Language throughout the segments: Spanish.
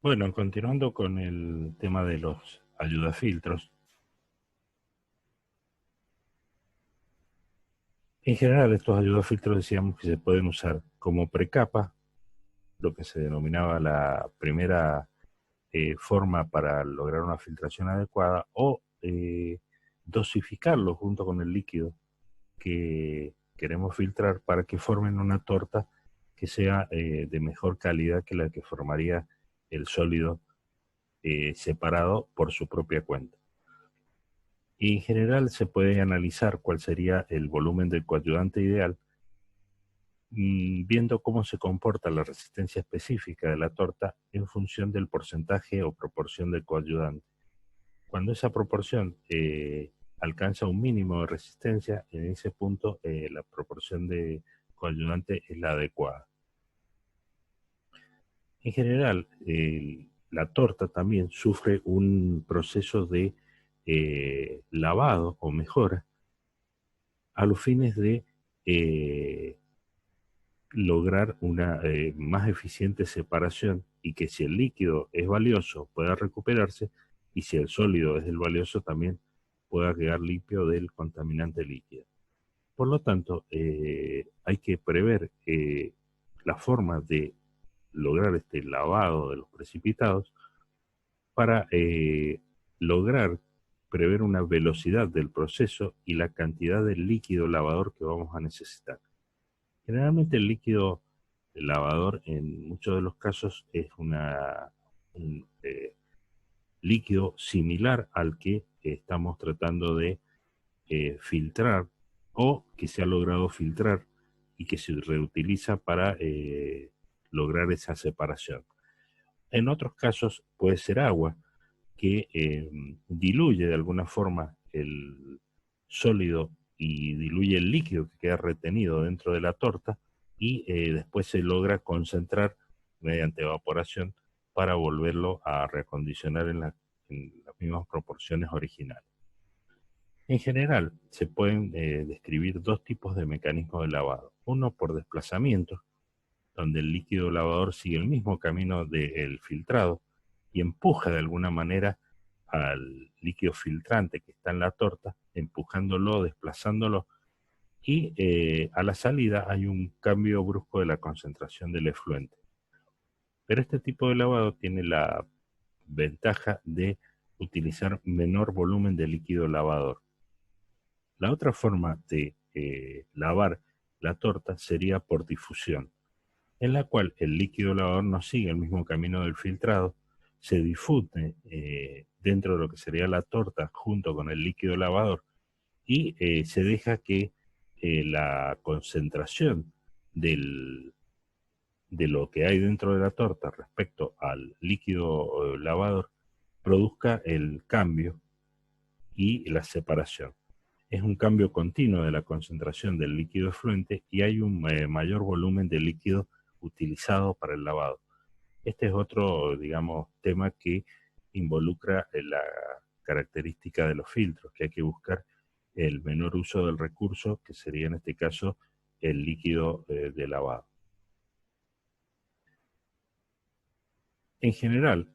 Bueno, continuando con el tema de los ayudafiltros, en general estos ayudafiltros decíamos que se pueden usar como precapa, lo que se denominaba la primera forma para lograr una filtración adecuada, o dosificarlo junto con el líquido que queremos filtrar para que formen una torta que sea de mejor calidad que la que formaría el sólido separado por su propia cuenta. Y en general se puede analizar cuál sería el volumen del coadyuvante ideal, viendo cómo se comporta la resistencia específica de la torta en función del porcentaje o proporción del coadyuvante. Cuando esa proporción alcanza un mínimo de resistencia, en ese punto la proporción de coadyuvante es la adecuada. En general, la torta también sufre un proceso de lavado o mejora a los fines de eh, lograr una más eficiente separación y que si el líquido es valioso pueda recuperarse y si el sólido es el valioso también pueda quedar limpio del contaminante líquido. Por lo tanto, hay que prever la forma de lograr este lavado de los precipitados para lograr prever una velocidad del proceso y la cantidad de líquido lavador que vamos a necesitar. Generalmente el líquido lavador en muchos de los casos es un líquido similar al que estamos tratando de filtrar o que se ha logrado filtrar y que se reutiliza para lograr esa separación. En otros casos puede ser agua que diluye de alguna forma el sólido y diluye el líquido que queda retenido dentro de la torta y después se logra concentrar mediante evaporación para volverlo a reacondicionar en las mismas proporciones originales. En general, se pueden describir dos tipos de mecanismos de lavado. Uno por desplazamiento, donde el líquido lavador sigue el mismo camino del filtrado y empuja de alguna manera al líquido filtrante que está en la torta, empujándolo, desplazándolo, y a la salida hay un cambio brusco de la concentración del efluente. Pero este tipo de lavado tiene la ventaja de utilizar menor volumen de líquido lavador. La otra forma de lavar la torta sería por difusión, en la cual el líquido lavador no sigue el mismo camino del filtrado, se difunde dentro de lo que sería la torta junto con el líquido lavador y se deja que la concentración del, de lo que hay dentro de la torta respecto al líquido lavador produzca el cambio y la separación. Es un cambio continuo de la concentración del líquido efluente y hay un mayor volumen de líquido utilizado para el lavado. Este es otro, digamos, tema que involucra la característica de los filtros, que hay que buscar el menor uso del recurso, que sería en este caso el líquido de lavado. En general,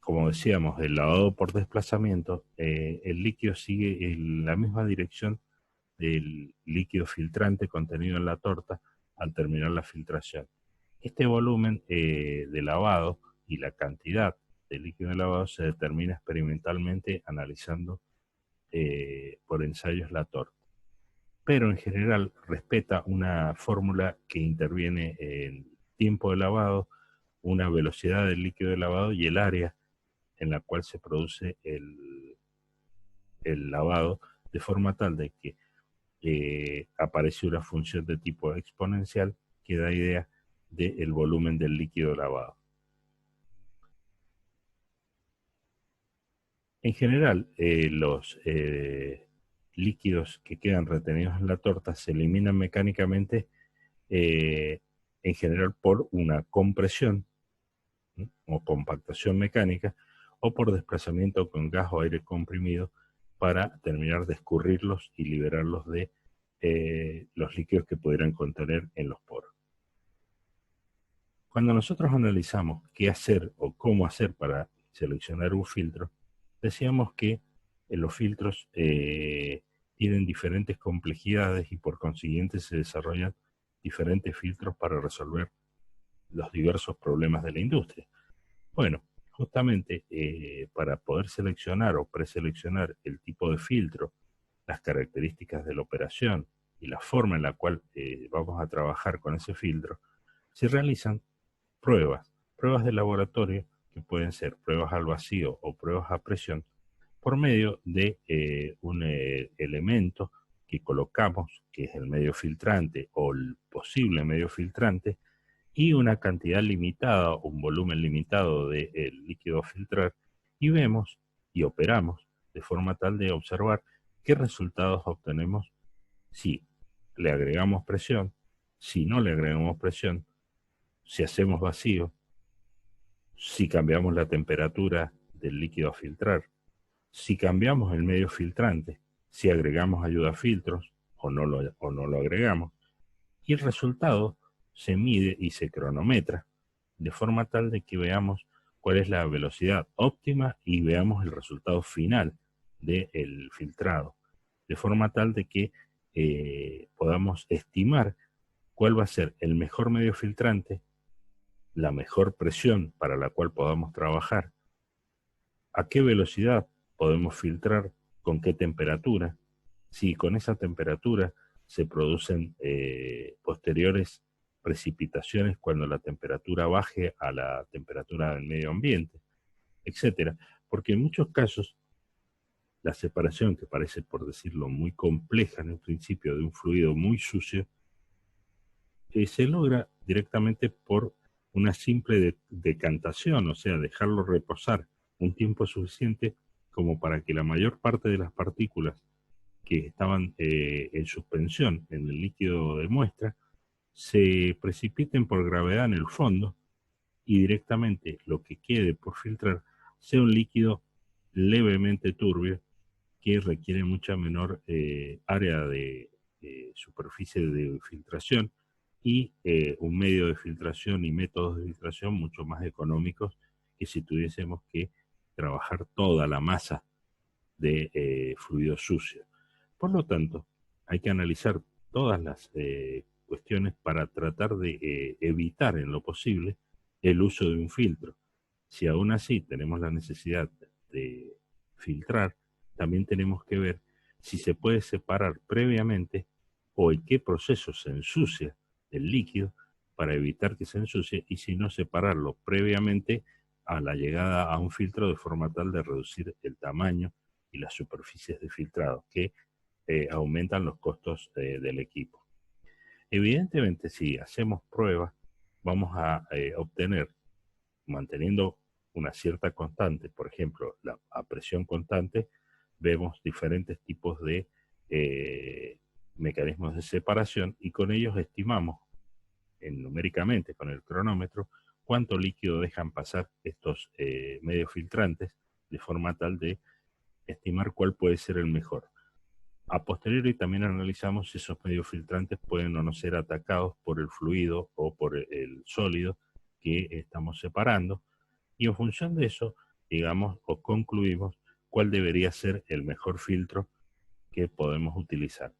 como decíamos, el lavado por desplazamiento, el líquido sigue en la misma dirección del líquido filtrante contenido en la torta al terminar la filtración. Este volumen de lavado y la cantidad de líquido de lavado se determina experimentalmente analizando por ensayos la torta. Pero en general respeta una fórmula que interviene en tiempo de lavado, una velocidad del líquido de lavado y el área en la cual se produce el lavado, de forma tal de que aparece una función de tipo exponencial que da idea del volumen del líquido lavado. En general, los líquidos que quedan retenidos en la torta se eliminan mecánicamente, eh, en general por una compresión, ¿no?, o compactación mecánica, o por desplazamiento con gas o aire comprimido para terminar de escurrirlos y liberarlos de los líquidos que pudieran contener en los poros. Cuando nosotros analizamos qué hacer o cómo hacer para seleccionar un filtro, decíamos que los filtros tienen diferentes complejidades y por consiguiente se desarrollan diferentes filtros para resolver los diversos problemas de la industria. Bueno, justamente para poder seleccionar o preseleccionar el tipo de filtro, las características de la operación y la forma en la cual vamos a trabajar con ese filtro, se realizan pruebas de laboratorio que pueden ser pruebas al vacío o pruebas a presión por medio de un elemento que colocamos, que es el medio filtrante o el posible medio filtrante, y una cantidad limitada, un volumen limitado de líquido a filtrar, y vemos y operamos de forma tal de observar qué resultados obtenemos si le agregamos presión, si no le agregamos presión, si hacemos vacío, si cambiamos la temperatura del líquido a filtrar, si cambiamos el medio filtrante, si agregamos ayudafiltros o no lo agregamos, y el resultado se mide y se cronometra de forma tal de que veamos cuál es la velocidad óptima y veamos el resultado final del filtrado, de forma tal de que podamos estimar cuál va a ser el mejor medio filtrante, la mejor presión para la cual podamos trabajar, a qué velocidad podemos filtrar, con qué temperatura, si con esa temperatura se producen posteriores precipitaciones cuando la temperatura baje a la temperatura del medio ambiente, etcétera. Porque en muchos casos la separación, que parece, por decirlo, muy compleja en el principio de un fluido muy sucio, se logra directamente por una simple decantación, o sea, dejarlo reposar un tiempo suficiente como para que la mayor parte de las partículas que estaban en suspensión en el líquido de muestra se precipiten por gravedad en el fondo y directamente lo que quede por filtrar sea un líquido levemente turbio que requiere mucha menor área de superficie de filtración y un medio de filtración y métodos de filtración mucho más económicos que si tuviésemos que trabajar toda la masa de fluido sucio. Por lo tanto, hay que analizar todas las cuestiones para tratar de evitar en lo posible el uso de un filtro. Si aún así tenemos la necesidad de filtrar, también tenemos que ver si se puede separar previamente o en qué proceso se ensucia el líquido para evitar que se ensucie, y si no, separarlo previamente a la llegada a un filtro de forma tal de reducir el tamaño y las superficies de filtrado que aumentan los costos del equipo. Evidentemente, si hacemos pruebas, vamos a obtener, manteniendo una cierta constante, por ejemplo, a presión constante, vemos diferentes tipos de mecanismos de separación y con ellos estimamos numéricamente con el cronómetro cuánto líquido dejan pasar estos medios filtrantes de forma tal de estimar cuál puede ser el mejor. A posteriori también analizamos si esos medios filtrantes pueden o no ser atacados por el fluido o por el sólido que estamos separando, y en función de eso, digamos, o concluimos cuál debería ser el mejor filtro que podemos utilizar.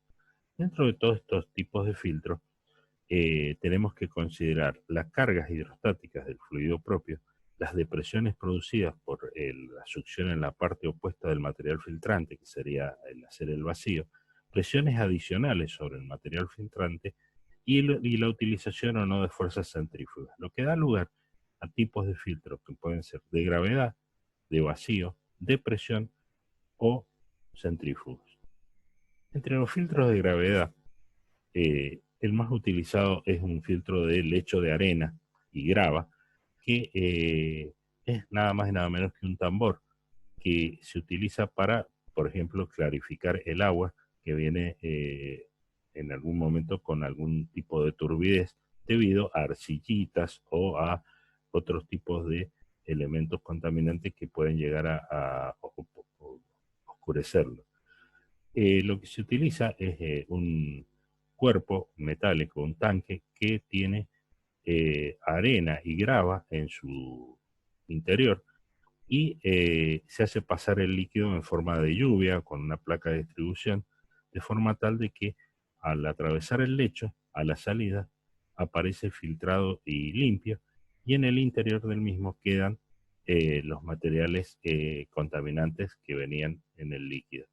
Dentro de todos estos tipos de filtros, tenemos que considerar las cargas hidrostáticas del fluido propio, las depresiones producidas por la succión en la parte opuesta del material filtrante, que sería el hacer el vacío, presiones adicionales sobre el material filtrante y la utilización o no de fuerzas centrífugas, lo que da lugar a tipos de filtros que pueden ser de gravedad, de vacío, de presión o centrífugos. Entre los filtros de gravedad, el más utilizado es un filtro de lecho de arena y grava, que es nada más y nada menos que un tambor que se utiliza para, por ejemplo, clarificar el agua que viene en algún momento con algún tipo de turbidez debido a arcillitas o a otros tipos de elementos contaminantes que pueden llegar a oscurecerlo. Lo que se utiliza es un cuerpo metálico, un tanque que tiene arena y grava en su interior y se hace pasar el líquido en forma de lluvia con una placa de distribución, de forma tal de que al atravesar el lecho, a la salida, aparece filtrado y limpio, y en el interior del mismo quedan los materiales contaminantes que venían en el líquido.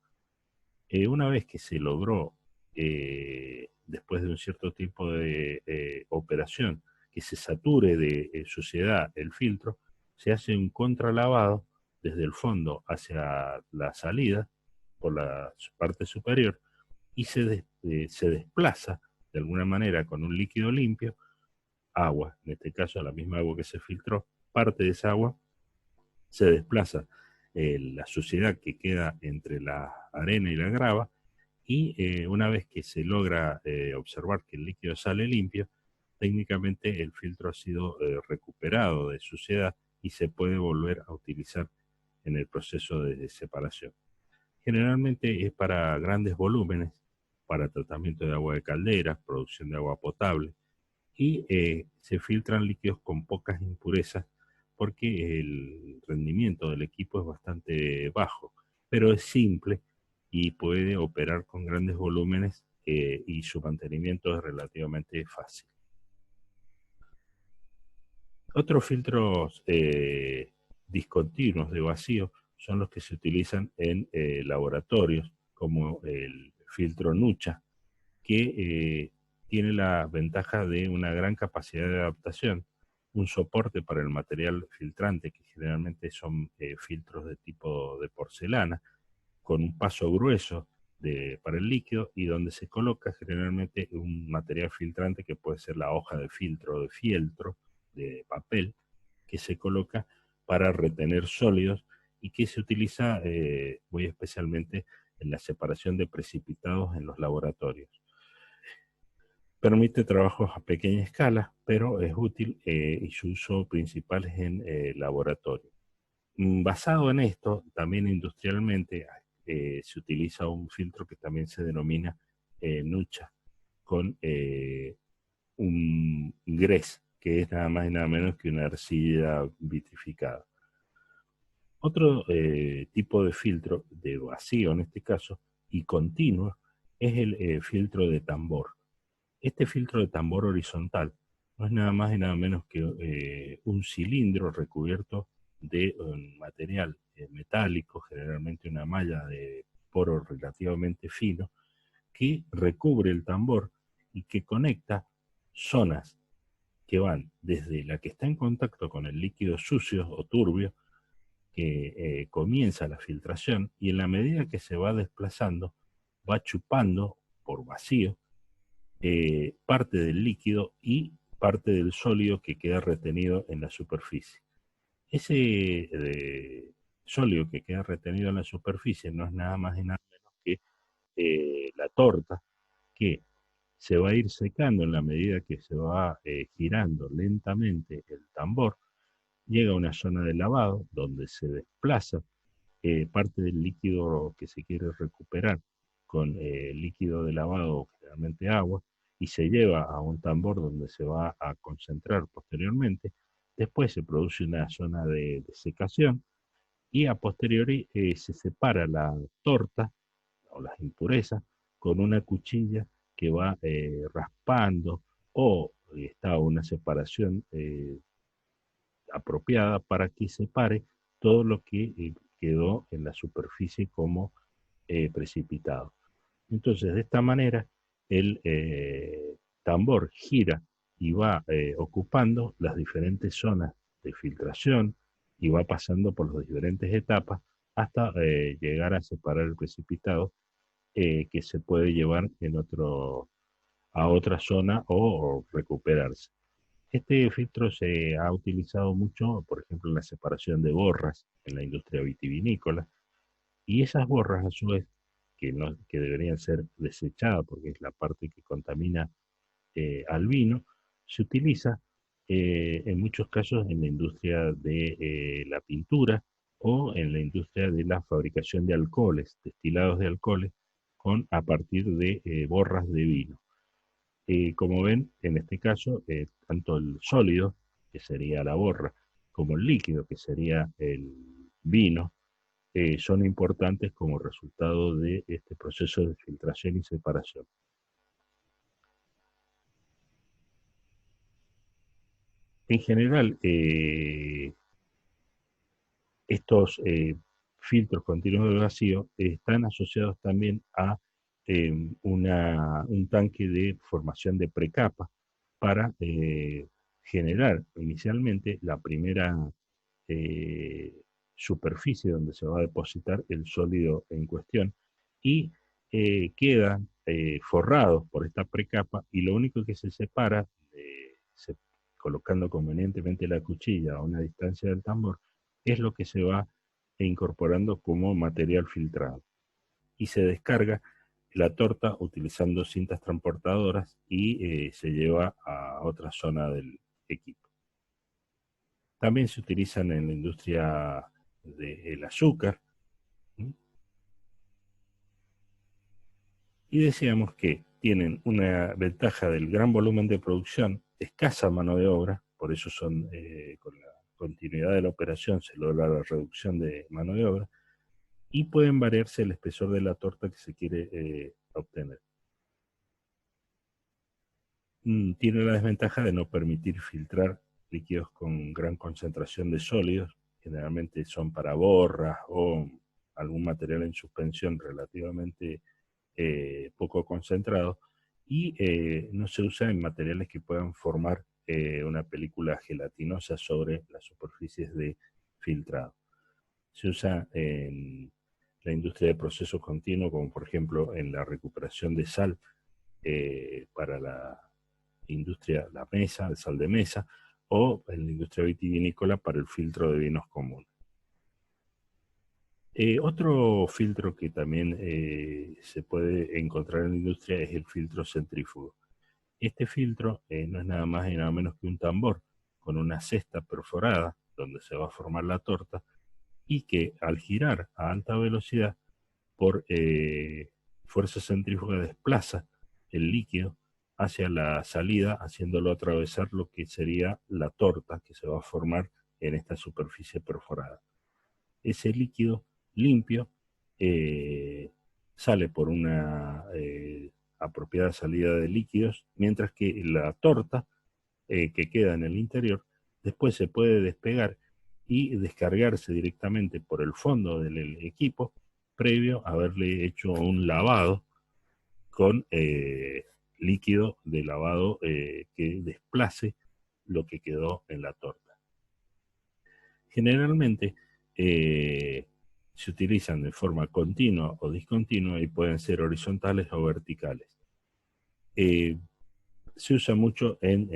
Una vez que se logró, después de un cierto tipo de operación, que se sature de suciedad el filtro, se hace un contralavado desde el fondo hacia la salida por la parte superior y se desplaza de alguna manera con un líquido limpio, agua, en este caso la misma agua que se filtró, parte de esa agua se desplaza la suciedad que queda entre la arena y la grava, y una vez que se logra observar que el líquido sale limpio, técnicamente el filtro ha sido recuperado de suciedad y se puede volver a utilizar en el proceso de separación. Generalmente es para grandes volúmenes, para tratamiento de agua de calderas, producción de agua potable, y se filtran líquidos con pocas impurezas porque el rendimiento del equipo es bastante bajo, pero es simple y puede operar con grandes volúmenes y su mantenimiento es relativamente fácil. Otros filtros discontinuos de vacío son los que se utilizan en laboratorios, como el filtro Nucha, que tiene la ventaja de una gran capacidad de adaptación, un soporte para el material filtrante, que generalmente son filtros de tipo de porcelana, con un paso grueso para el líquido y donde se coloca generalmente un material filtrante que puede ser la hoja de filtro de fieltro, de papel, que se coloca para retener sólidos y que se utiliza muy especialmente en la separación de precipitados en los laboratorios. Permite trabajos a pequeña escala, pero es útil y su uso principal es en laboratorio. Basado en esto, también industrialmente se utiliza un filtro que también se denomina Nucha, con un GRES, que es nada más y nada menos que una arcilla vitrificada. Otro tipo de filtro, de vacío en este caso, y continuo, es el filtro de tambor. Este filtro de tambor horizontal no es nada más y nada menos que un cilindro recubierto de un material metálico, generalmente una malla de poro relativamente fino, que recubre el tambor y que conecta zonas que van desde la que está en contacto con el líquido sucio o turbio, que comienza la filtración, y en la medida que se va desplazando, va chupando por vacío parte del líquido y parte del sólido que queda retenido en la superficie. Ese sólido que queda retenido en la superficie no es nada más y nada menos que la torta, que se va a ir secando en la medida que se va girando lentamente el tambor. Llega a una zona de lavado donde se desplaza parte del líquido que se quiere recuperar con líquido de lavado, generalmente agua, y se lleva a un tambor donde se va a concentrar posteriormente. Después se produce una zona de secación y a posteriori se separa la torta o las impurezas con una cuchilla que va raspando, o está una separación apropiada para que separe todo lo que quedó en la superficie como precipitado. Entonces, de esta manera, el tambor gira y va ocupando las diferentes zonas de filtración y va pasando por las diferentes etapas hasta llegar a separar el precipitado que se puede llevar a otra zona o recuperarse. Este filtro se ha utilizado mucho, por ejemplo, en la separación de borras en la industria vitivinícola, y esas borras, a su vez, que deberían ser desechadas porque es la parte que contamina al vino, se utiliza en muchos casos en la industria de la pintura o en la industria de la fabricación de alcoholes, destilados de alcoholes, a partir de borras de vino. Como ven, en este caso, tanto el sólido, que sería la borra, como el líquido, que sería el vino, son importantes como resultado de este proceso de filtración y separación. En general, estos filtros continuos de vacío están asociados también a un tanque de formación de precapa para generar inicialmente la primera eh, superficie donde se va a depositar el sólido en cuestión y quedan forrados por esta precapa y lo único que se separa, colocando convenientemente la cuchilla a una distancia del tambor, es lo que se va incorporando como material filtrado. Y se descarga la torta utilizando cintas transportadoras y se lleva a otra zona del equipo. También se utilizan en la industria del azúcar. ¿Sí? Y decíamos que tienen una ventaja del gran volumen de producción, escasa mano de obra, por eso son, con la continuidad de la operación se logra la reducción de mano de obra, y pueden variarse el espesor de la torta que se quiere obtener. Tiene la desventaja de no permitir filtrar líquidos con gran concentración de sólidos, generalmente son para borras o algún material en suspensión relativamente poco concentrado, y no se usa en materiales que puedan formar una película gelatinosa sobre las superficies de filtrado. Se usa en la industria de procesos continuos, como por ejemplo en la recuperación de sal para la industria, la mesa, el sal de mesa, o en la industria vitivinícola para el filtro de vinos comunes. Otro filtro que también se puede encontrar en la industria es el filtro centrífugo. Este filtro no es nada más y nada menos que un tambor con una cesta perforada donde se va a formar la torta y que al girar a alta velocidad por fuerza centrífuga desplaza el líquido hacia la salida, haciéndolo atravesar lo que sería la torta que se va a formar en esta superficie perforada. Ese líquido limpio sale por una apropiada salida de líquidos, mientras que la torta que queda en el interior después se puede despegar y descargarse directamente por el fondo del equipo, previo a haberle hecho un lavado con líquido de lavado que desplace lo que quedó en la torta. Generalmente se utilizan de forma continua o discontinua y pueden ser horizontales o verticales. Se usa mucho en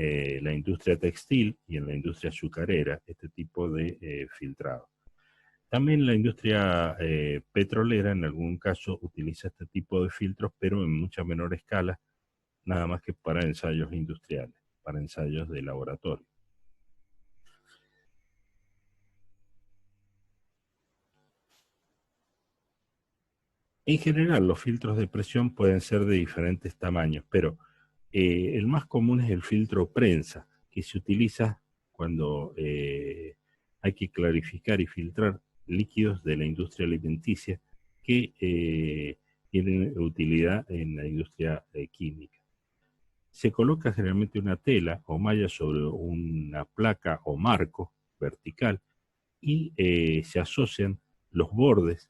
la industria textil y en la industria azucarera este tipo de filtrado. También la industria petrolera en algún caso utiliza este tipo de filtros, pero en mucha menor escala, nada más que para ensayos industriales, para ensayos de laboratorio. En general, los filtros de presión pueden ser de diferentes tamaños, pero el más común es el filtro prensa, que se utiliza cuando hay que clarificar y filtrar líquidos de la industria alimenticia que tienen utilidad en la industria química. Se coloca generalmente una tela o malla sobre una placa o marco vertical y se asocian los bordes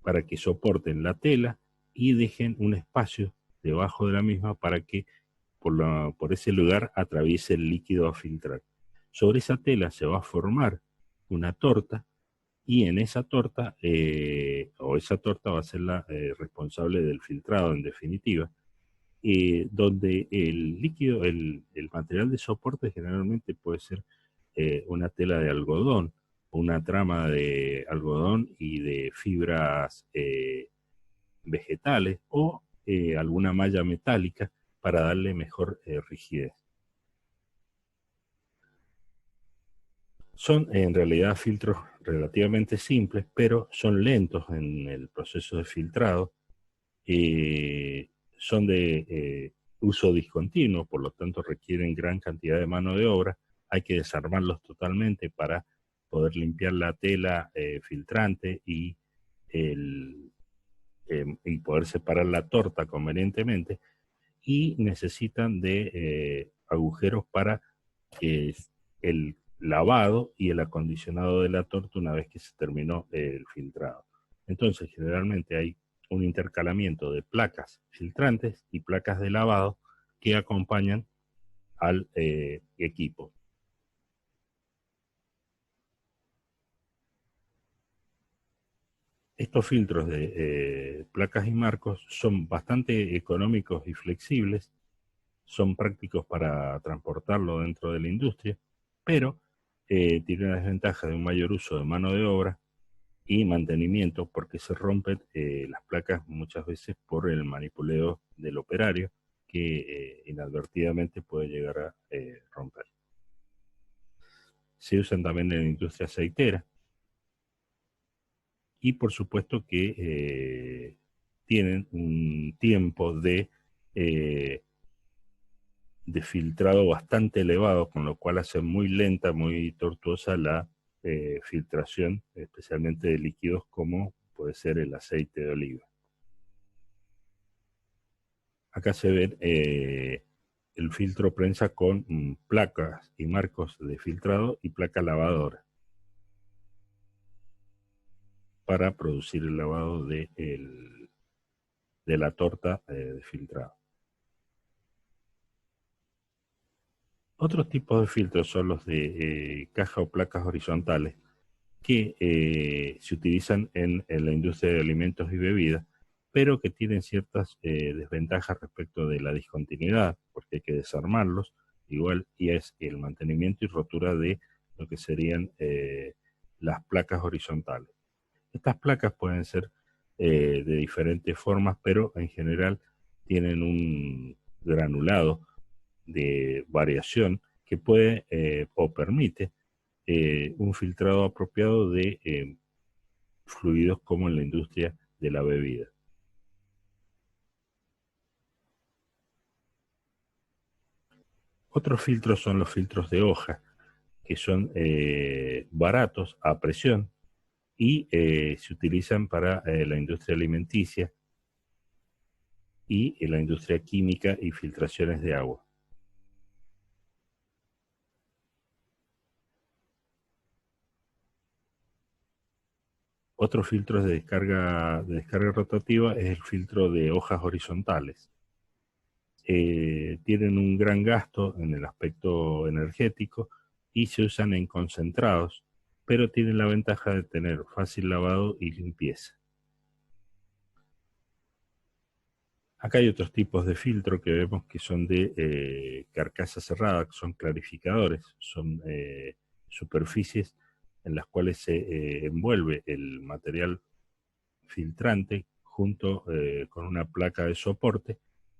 para que soporten la tela y dejen un espacio debajo de la misma para que por ese lugar atraviese el líquido a filtrar. Sobre esa tela se va a formar una torta y en esa torta, esa torta va a ser la responsable del filtrado en definitiva, donde el líquido, el material de soporte generalmente puede ser una tela de algodón, una trama de algodón y de fibras vegetales o alguna malla metálica para darle mejor rigidez. Son en realidad filtros relativamente simples, pero son lentos en el proceso de filtrado. Son de uso discontinuo, por lo tanto requieren gran cantidad de mano de obra. Hay que desarmarlos totalmente para poder limpiar la tela filtrante y poder separar la torta convenientemente, y necesitan de agujeros para el lavado y el acondicionado de la torta una vez que se terminó el filtrado. Entonces, generalmente hay un intercalamiento de placas filtrantes y placas de lavado que acompañan al equipo. Estos filtros de placas y marcos son bastante económicos y flexibles, son prácticos para transportarlo dentro de la industria, pero tienen la desventaja de un mayor uso de mano de obra y mantenimiento, porque se rompen las placas muchas veces por el manipuleo del operario, que inadvertidamente puede llegar a romper. Se usan también en la industria aceitera, y por supuesto que tienen un tiempo eh, de filtrado bastante elevado, con lo cual hace muy lenta, muy tortuosa la filtración, especialmente de líquidos como puede ser el aceite de oliva. Acá se ve el filtro prensa con placas y marcos de filtrado y placa lavadora para producir el lavado de la torta de filtrado. Otros tipos de filtros son los de caja o placas horizontales, que se utilizan en la industria de alimentos y bebidas, pero que tienen ciertas desventajas respecto de la discontinuidad, porque hay que desarmarlos igual, y es el mantenimiento y rotura de lo que serían las placas horizontales. Estas placas pueden ser de diferentes formas, pero en general tienen un granulado de variación que puede o permite un filtrado apropiado de fluidos como en la industria de la bebida. Otros filtros son los filtros de hoja, que son baratos a presión y se utilizan para la industria alimenticia y la industria química y filtraciones de agua. Otro filtro de descarga rotativa es el filtro de hojas horizontales. Tienen un gran gasto en el aspecto energético y se usan en concentrados, pero tienen la ventaja de tener fácil lavado y limpieza. Acá hay otros tipos de filtro que vemos que son de carcasa cerrada, que son clarificadores, son superficies en las cuales se envuelve el material filtrante junto con una placa de soporte,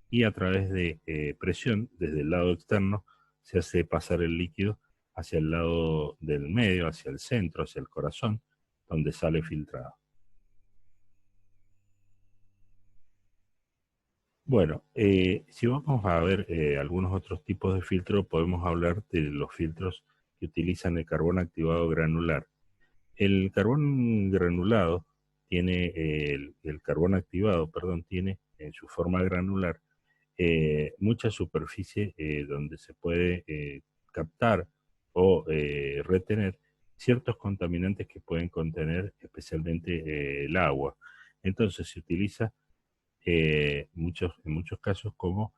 y a través de presión desde el lado externo se hace pasar el líquido hacia el lado del medio, hacia el centro, hacia el corazón, donde sale filtrado. Bueno, si vamos a ver algunos otros tipos de filtro, podemos hablar de los filtros que utilizan el carbón activado granular. El carbón granulado tiene, el carbón activado, perdón, tiene en su forma granular mucha superficie donde se puede captar o retener ciertos contaminantes que pueden contener especialmente el agua. Entonces se utiliza en muchos casos como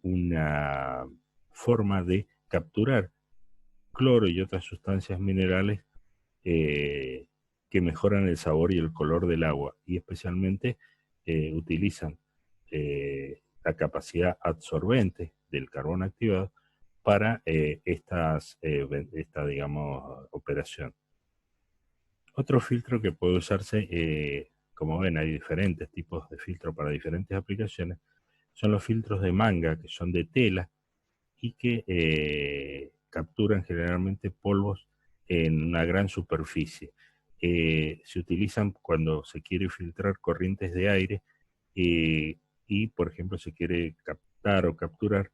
una forma de capturar cloro y otras sustancias minerales eh, que mejoran el sabor y el color del agua, y especialmente utilizan la capacidad absorbente del carbón activado para esta, digamos, operación. Otro filtro que puede usarse, como ven, hay diferentes tipos de filtro para diferentes aplicaciones, son los filtros de manga, que son de tela y que capturan generalmente polvos en una gran superficie. Se utilizan cuando se quiere filtrar corrientes de aire y, por ejemplo, se quiere captar detectar o capturar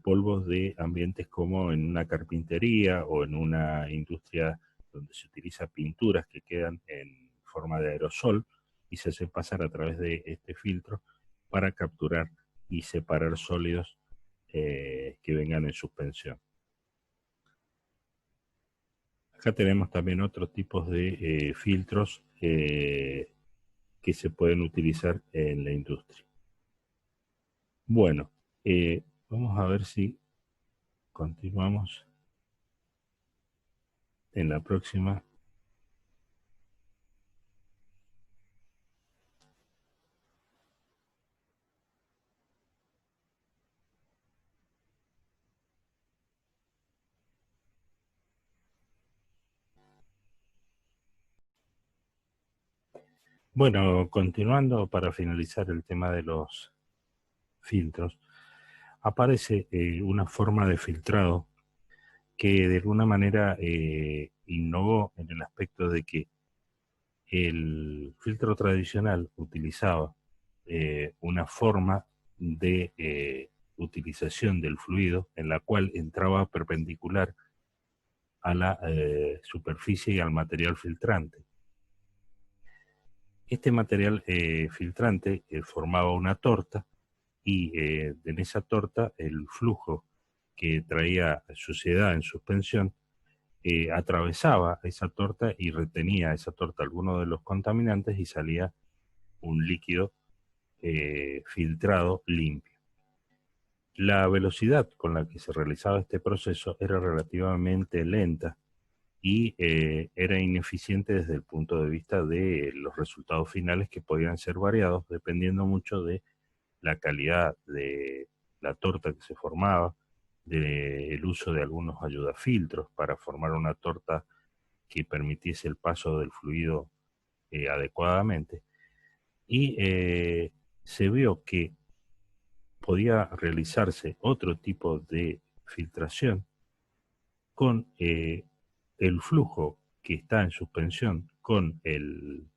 polvos de ambientes como en una carpintería o en una industria donde se utiliza pinturas que quedan en forma de aerosol y se hacen pasar a través de este filtro para capturar y separar sólidos que vengan en suspensión. Acá tenemos también otros tipos de filtros que se pueden utilizar en la industria. Bueno, vamos a ver si continuamos en la próxima. Bueno, continuando para finalizar el tema de los filtros, aparece una forma de filtrado que de alguna manera innovó en el aspecto de que el filtro tradicional utilizaba una forma de utilización del fluido en la cual entraba perpendicular a la superficie y al material filtrante. Este material filtrante formaba una torta y en esa torta el flujo que traía suciedad en suspensión atravesaba esa torta y retenía esa torta algunos de los contaminantes y salía un líquido filtrado limpio. La velocidad con la que se realizaba este proceso era relativamente lenta y era ineficiente desde el punto de vista de los resultados finales que podían ser variados dependiendo mucho de la calidad de la torta que se formaba, del uso de algunos ayudafiltros para formar una torta que permitiese el paso del fluido adecuadamente. Y se vio que podía realizarse otro tipo de filtración con el flujo que está en suspensión con el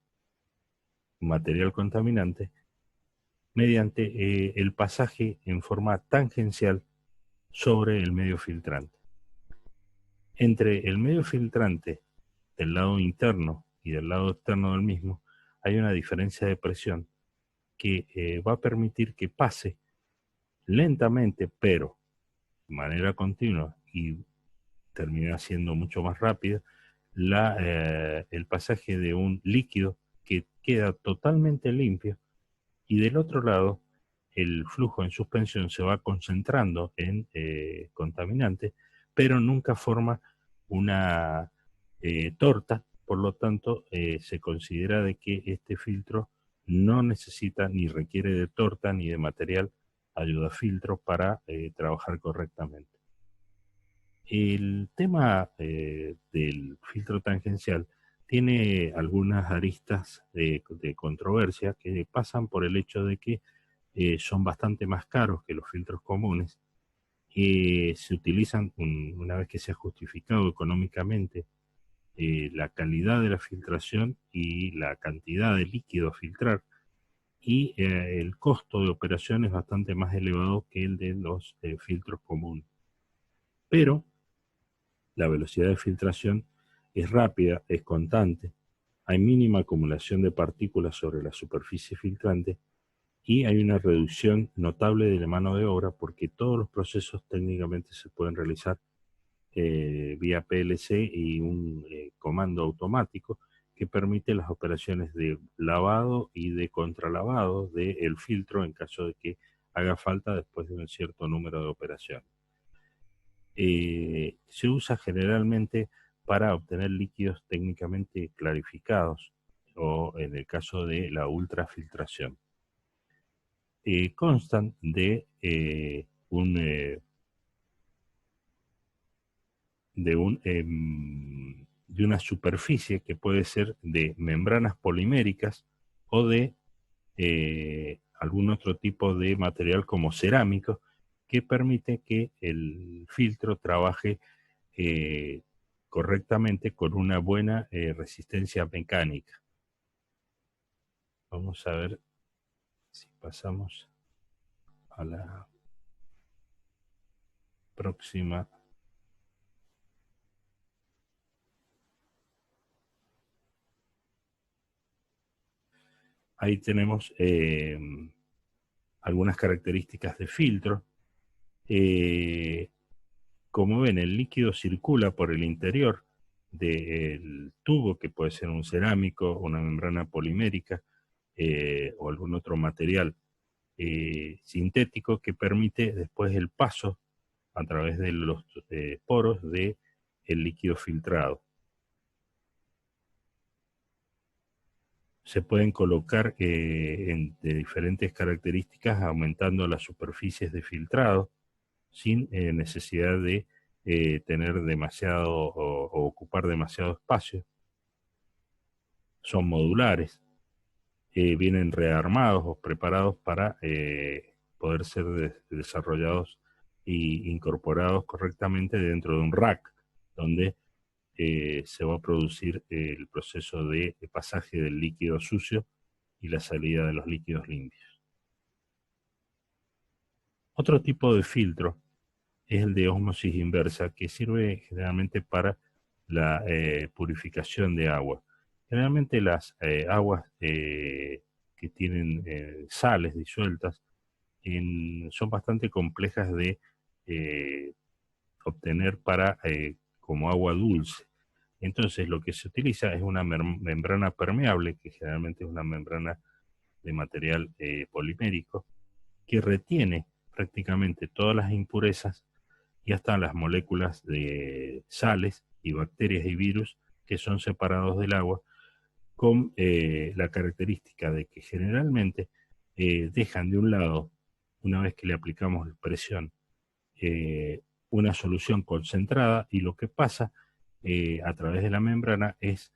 material contaminante mediante el pasaje en forma tangencial sobre el medio filtrante. Entre el medio filtrante del lado interno y del lado externo del mismo hay una diferencia de presión que va a permitir que pase lentamente, pero de manera continua y termina siendo mucho más rápida, el pasaje de un líquido que queda totalmente limpio y del otro lado el flujo en suspensión se va concentrando en contaminante, pero nunca forma una torta, por lo tanto se considera de que este filtro no necesita ni requiere de torta ni de material ayudafiltro para trabajar correctamente. El tema del filtro tangencial tiene algunas aristas de controversia que pasan por el hecho de que son bastante más caros que los filtros comunes y se utilizan una vez que se ha justificado económicamente la calidad de la filtración y la cantidad de líquido a filtrar y el costo de operación es bastante más elevado que el de los filtros comunes. Pero la velocidad de filtración es rápida, es constante, hay mínima acumulación de partículas sobre la superficie filtrante y hay una reducción notable de la mano de obra porque todos los procesos técnicamente se pueden realizar vía PLC y un comando automático que permite las operaciones de lavado y de contralavado del filtro en caso de que haga falta después de un cierto número de operaciones. Se usa generalmente para obtener líquidos técnicamente clarificados o en el caso de la ultrafiltración. Constan de de una superficie que puede ser de membranas poliméricas o de algún otro tipo de material como cerámico que permite que el filtro trabaje correctamente con una buena resistencia mecánica. Vamos a ver si pasamos a la próxima. Ahí tenemos algunas características de filtro. Como ven, el líquido circula por el interior del tubo, que puede ser un cerámico, una membrana polimérica o algún otro material sintético que permite después el paso a través de los poros del líquido filtrado. Se pueden colocar de diferentes características, aumentando las superficies de filtrado sin necesidad de tener demasiado o ocupar demasiado espacio. Son modulares, vienen rearmados o preparados para poder ser desarrollados e incorporados correctamente dentro de un rack, donde se va a producir el proceso de pasaje del líquido sucio y la salida de los líquidos limpios. Otro tipo de filtro es el de ósmosis inversa, que sirve generalmente para la purificación de agua. Generalmente las aguas que tienen sales disueltas son bastante complejas de obtener como agua dulce. Entonces lo que se utiliza es una membrana permeable, que generalmente es una membrana de material polimérico, que retiene prácticamente todas las impurezas y hasta las moléculas de sales y bacterias y virus que son separados del agua, con la característica de que generalmente dejan de un lado, una vez que le aplicamos presión, una solución concentrada, y lo que pasa a través de la membrana es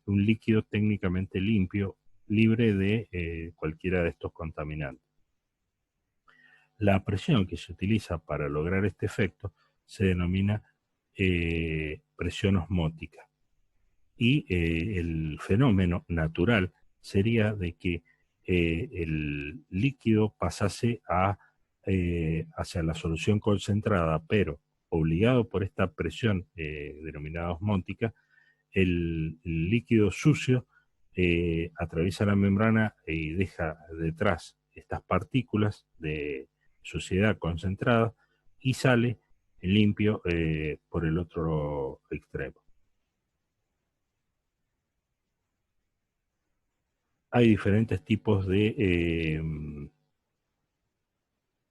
un líquido técnicamente limpio, libre de cualquiera de estos contaminantes. La presión que se utiliza para lograr este efecto se denomina presión osmótica. Y el fenómeno natural sería de que el líquido pasase hacia la solución concentrada, pero obligado por esta presión denominada osmótica, el líquido sucio atraviesa la membrana y deja detrás estas partículas de suciedad concentrada y sale limpio por el otro extremo. Hay diferentes tipos de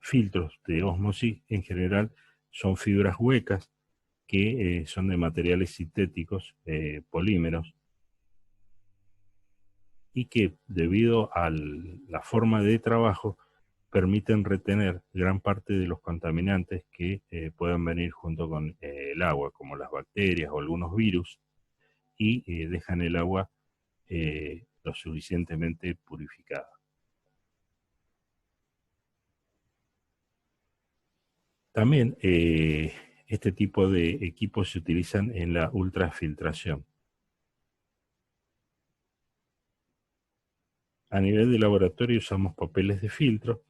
filtros de ósmosis. En general son fibras huecas que son de materiales sintéticos, polímeros, y que debido a la forma de trabajo permiten retener gran parte de los contaminantes que puedan venir junto con el agua, como las bacterias o algunos virus, y dejan el agua lo suficientemente purificada. También este tipo de equipos se utilizan en la ultrafiltración. A nivel de laboratorio usamos papeles de filtro,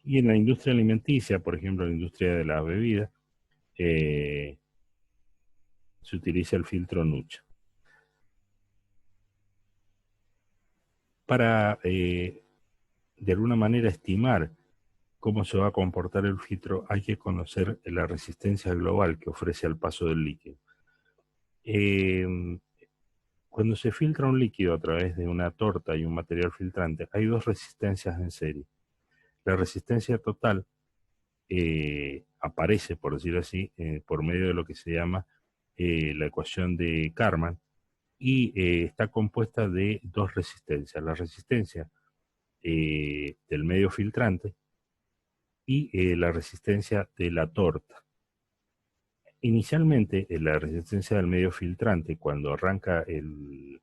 y en la industria alimenticia, por ejemplo, en la industria de la bebida, se utiliza el filtro Nucha. Para, de alguna manera, estimar cómo se va a comportar el filtro, hay que conocer la resistencia global que ofrece al paso del líquido. Cuando se filtra un líquido a través de una torta y un material filtrante, hay dos resistencias en serie. La resistencia total aparece, por decirlo así, por medio de lo que se llama la ecuación de Karman, y está compuesta de dos resistencias: la resistencia del medio filtrante y la resistencia de la torta. Inicialmente, la resistencia del medio filtrante, cuando arranca el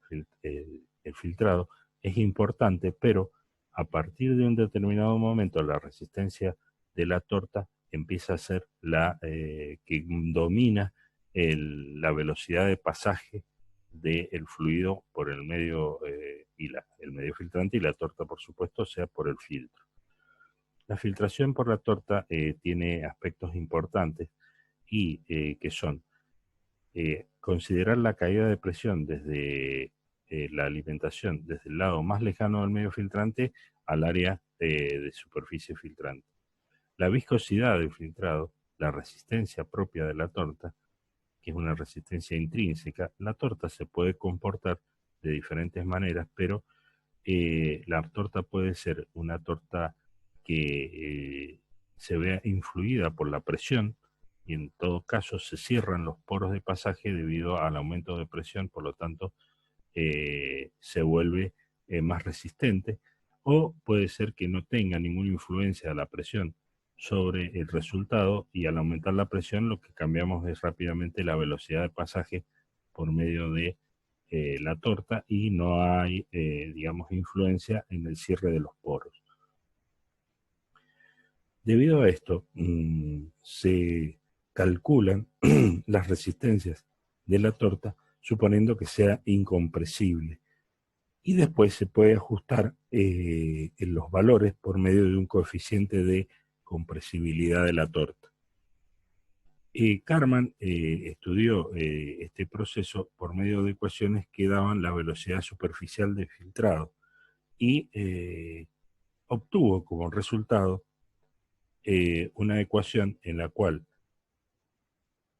filtrado, es importante, pero a partir de un determinado momento, la resistencia de la torta empieza a ser la que domina la velocidad de pasaje del fluido por el medio, el medio filtrante, y la torta, por supuesto, sea por el filtro. La filtración por la torta tiene aspectos importantes y que son considerar la caída de presión desde la alimentación, desde el lado más lejano del medio filtrante al área de superficie filtrante. La viscosidad del filtrado, la resistencia propia de la torta, que es una resistencia intrínseca. La torta se puede comportar de diferentes maneras, pero la torta puede ser una torta que se vea influida por la presión y en todo caso se cierran los poros de pasaje debido al aumento de presión, por lo tanto se vuelve más resistente, o puede ser que no tenga ninguna influencia de la presión sobre el resultado y al aumentar la presión lo que cambiamos es rápidamente la velocidad de pasaje por medio de la torta y no hay, digamos, influencia en el cierre de los poros. Debido a esto, se calculan las resistencias de la torta suponiendo que sea incompresible. Y después se puede ajustar en los valores por medio de un coeficiente de compresibilidad de la torta. Karman estudió este proceso por medio de ecuaciones que daban la velocidad superficial de filtrado y obtuvo como resultado una ecuación en la cual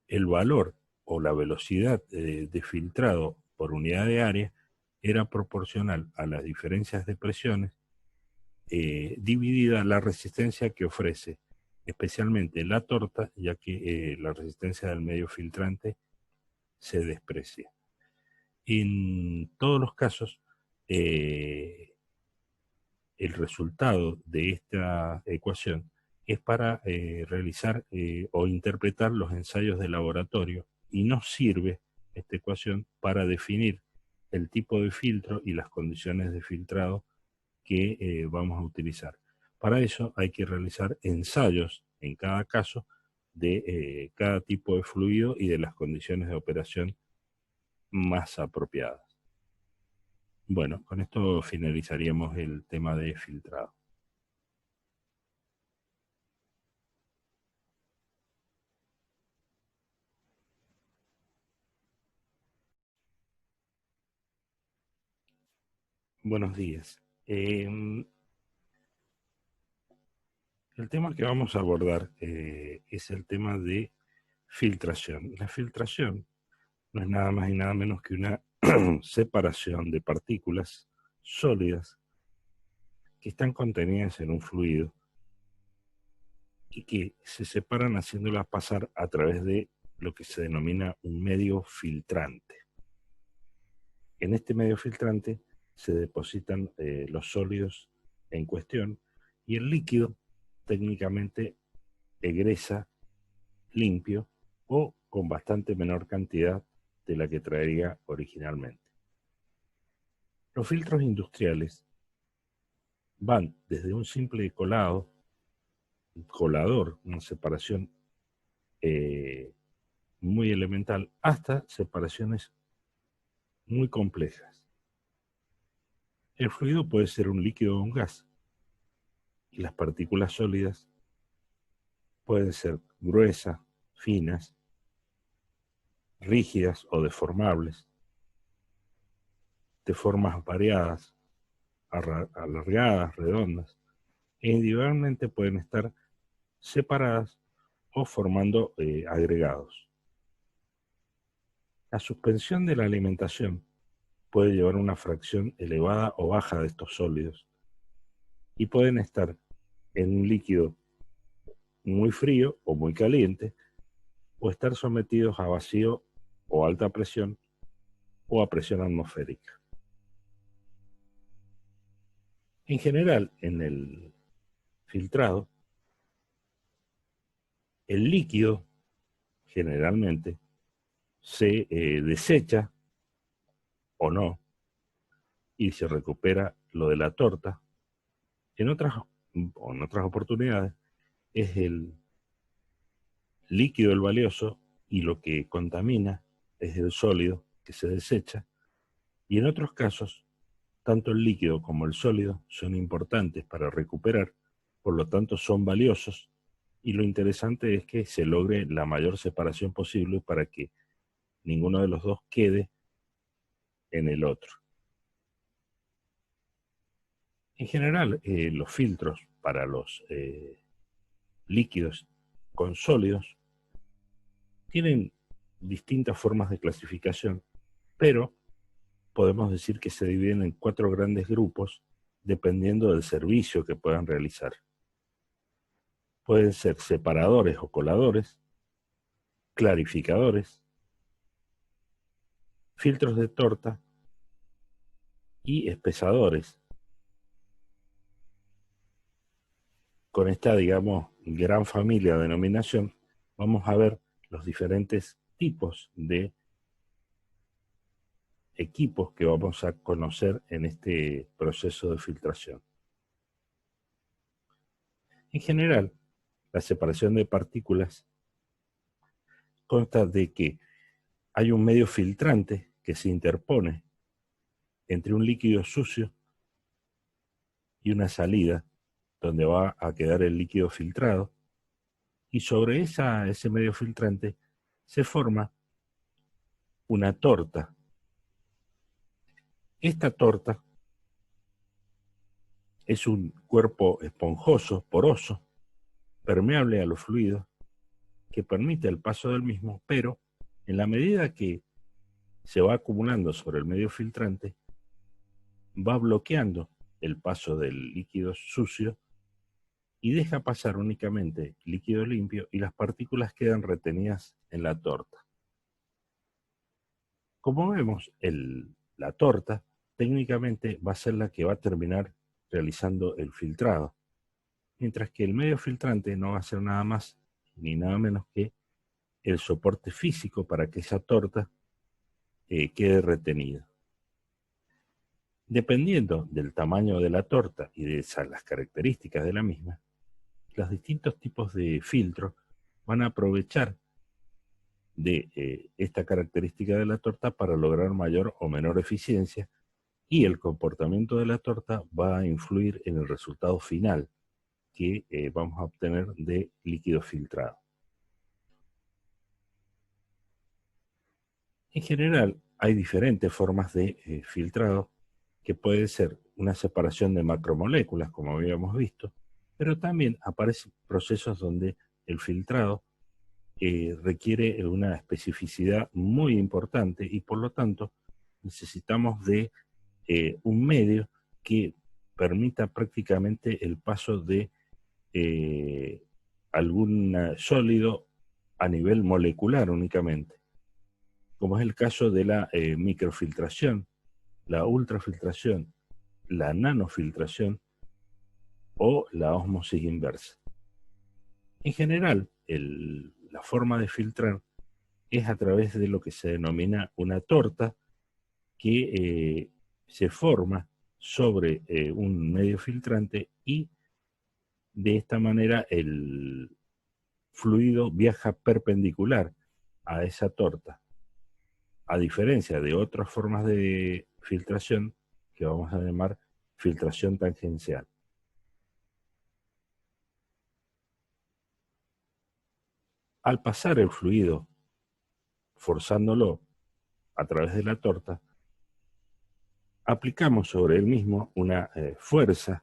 el valor o la velocidad de filtrado por unidad de área era proporcional a las diferencias de presiones dividida la resistencia que ofrece, especialmente la torta, ya que la resistencia del medio filtrante se desprecia. En todos los casos, el resultado de esta ecuación es para realizar o interpretar los ensayos de laboratorio y no sirve esta ecuación para definir el tipo de filtro y las condiciones de filtrado que vamos a utilizar. Para eso hay que realizar ensayos en cada caso de cada tipo de fluido y de las condiciones de operación más apropiadas. Bueno, con esto finalizaríamos el tema de filtrado. Buenos días. El tema que vamos a abordar es el tema de filtración. La filtración no es nada más y nada menos que una separación de partículas sólidas que están contenidas en un fluido y que se separan haciéndolas pasar a través de lo que se denomina un medio filtrante. En este medio filtrante se depositan los sólidos en cuestión y el líquido técnicamente egresa limpio o con bastante menor cantidad de la que traería originalmente. Los filtros industriales van desde un simple colador, una separación muy elemental, hasta separaciones muy complejas. El fluido puede ser un líquido o un gas, y las partículas sólidas pueden ser gruesas, finas, rígidas o deformables, de formas variadas, alargadas, redondas, e individualmente pueden estar separadas o formando agregados. La suspensión de la alimentación puede llevar una fracción elevada o baja de estos sólidos y pueden estar en un líquido muy frío o muy caliente o estar sometidos a vacío o alta presión o a presión atmosférica. En general, en el filtrado, el líquido generalmente se desecha o no y se recupera lo de la torta. En otras oportunidades es el líquido el valioso y lo que contamina es el sólido que se desecha, y en otros casos tanto el líquido como el sólido son importantes para recuperar por lo tanto son valiosos, y lo interesante es que se logre la mayor separación posible para que ninguno de los dos quede en el otro. En general, los filtros para los líquidos con sólidos tienen distintas formas de clasificación, pero podemos decir que se dividen en 4 grandes grupos dependiendo del servicio que puedan realizar. Pueden ser separadores o coladores, clarificadores, filtros de torta y espesadores. Con esta, digamos, gran familia de denominación, vamos a ver los diferentes tipos de equipos que vamos a conocer en este proceso de filtración. En general, la separación de partículas consta de que hay un medio filtrante que se interpone entre un líquido sucio y una salida donde va a quedar el líquido filtrado, y sobre ese medio filtrante se forma una torta. Esta torta es un cuerpo esponjoso, poroso, permeable a los fluidos, que permite el paso del mismo, pero en la medida que se va acumulando sobre el medio filtrante, va bloqueando el paso del líquido sucio y deja pasar únicamente líquido limpio, y las partículas quedan retenidas en la torta. Como vemos, la torta técnicamente va a ser la que va a terminar realizando el filtrado, mientras que el medio filtrante no va a ser nada más ni nada menos que el soporte físico para que esa torta quede retenida. Dependiendo del tamaño de la torta y de las características de la misma, los distintos tipos de filtro van a aprovechar de esta característica de la torta para lograr mayor o menor eficiencia, y el comportamiento de la torta va a influir en el resultado final que vamos a obtener de líquido filtrado. En general, hay diferentes formas de filtrado, que puede ser una separación de macromoléculas, como habíamos visto, pero también aparecen procesos donde el filtrado requiere una especificidad muy importante, y por lo tanto necesitamos de un medio que permita prácticamente el paso de algún sólido a nivel molecular únicamente, como es el caso de la microfiltración, la ultrafiltración, la nanofiltración o la ósmosis inversa. En general, la forma de filtrar es a través de lo que se denomina una torta, que se forma sobre un medio filtrante, y de esta manera el fluido viaja perpendicular a esa torta, a diferencia de otras formas de filtración que vamos a llamar filtración tangencial. Al pasar el fluido, forzándolo a través de la torta, aplicamos sobre él mismo una fuerza,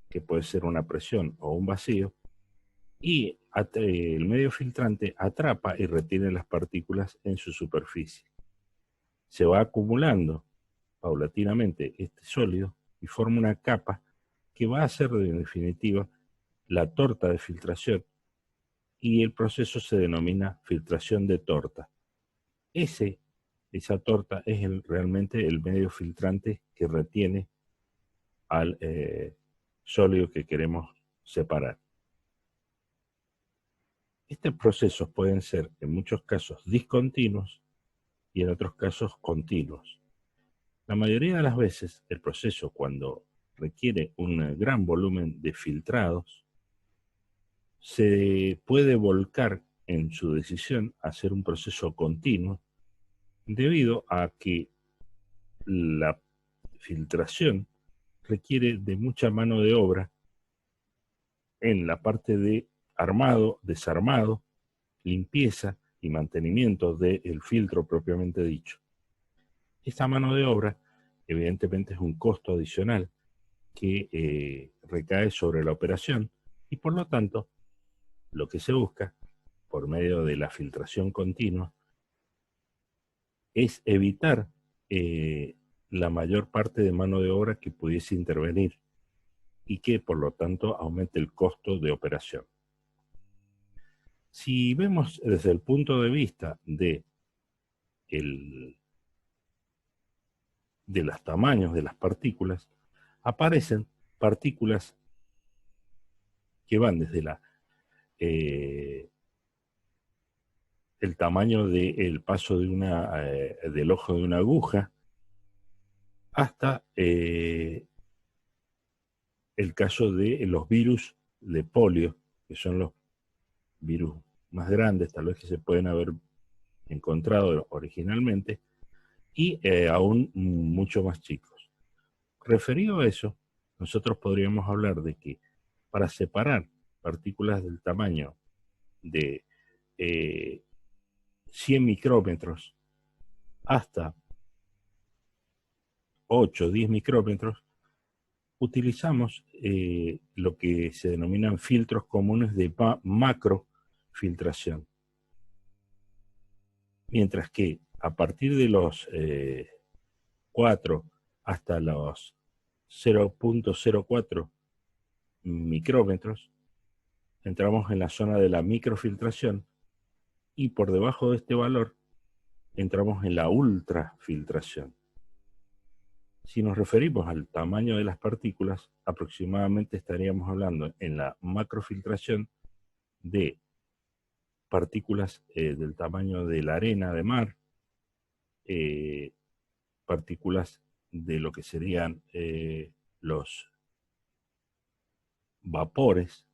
que puede ser una presión o un vacío, y el medio filtrante atrapa y retiene las partículas en su superficie. Se va acumulando paulatinamente este sólido y forma una capa que va a ser, en definitiva, la torta de filtración, y el proceso se denomina filtración de torta. Esa torta es realmente el medio filtrante que retiene al sólido que queremos separar. Estos procesos pueden ser en muchos casos discontinuos y en otros casos continuos. La mayoría de las veces el proceso, cuando requiere un gran volumen de filtrados, se puede volcar en su decisión a hacer un proceso continuo, debido a que la filtración requiere de mucha mano de obra en la parte de armado, desarmado, limpieza y mantenimiento del filtro propiamente dicho. Esta mano de obra, evidentemente, es un costo adicional que recae sobre la operación y por lo tanto, lo que se busca, por medio de la filtración continua, es evitar la mayor parte de mano de obra que pudiese intervenir y que por lo tanto aumente el costo de operación. Si vemos desde el punto de vista de los tamaños de las partículas, aparecen partículas que van desde el tamaño del paso del ojo de una aguja hasta el caso de los virus de polio, que son los virus más grandes, tal vez que se pueden haber encontrado originalmente, y aún mucho más chicos. Referido a eso, nosotros podríamos hablar de que para separar partículas del tamaño de 100 micrómetros hasta 8 o 10 micrómetros, utilizamos lo que se denominan filtros comunes de macrofiltración. Mientras que a partir de los 4 hasta los 0.04 micrómetros, entramos en la zona de la microfiltración y por debajo de este valor entramos en la ultrafiltración. Si nos referimos al tamaño de las partículas, aproximadamente estaríamos hablando en la macrofiltración de partículas del tamaño de la arena de mar, partículas de lo que serían los vapores,